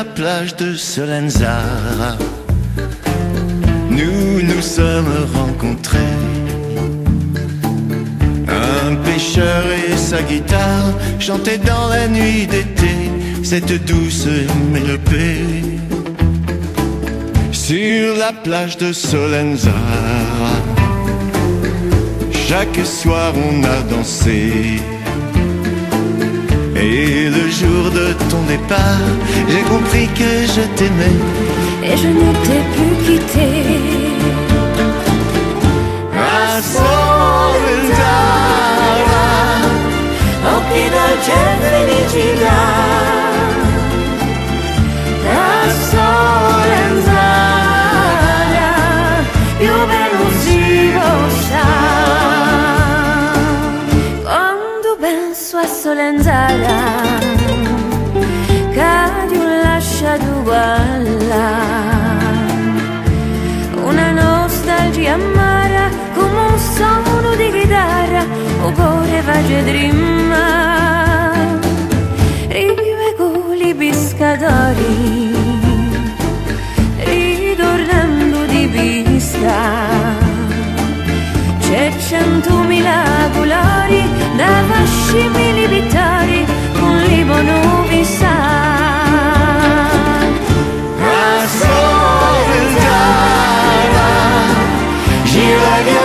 la plage de Solenzara, nous nous sommes rencontrés. Un pêcheur et sa guitare chantaient dans la nuit d'été cette douce mélopée. Sur la plage de Solenzara, chaque soir on a dansé. Et le jour de ton départ, j'ai compris que je t'aimais et je ne t'ai plus quitté. A Solenzara, occhi dolce felicità. A Solenzara, più bello si sa. Quando penso a Solenzara, cade un lasciato uguale, una nostalgia amara come un suono di chitarra, o cuore face drimma, rive con i pescatori, ritornando di pista. C'è 100.000 colori da fasci militari, un Libano vista. a Solenzara, gira che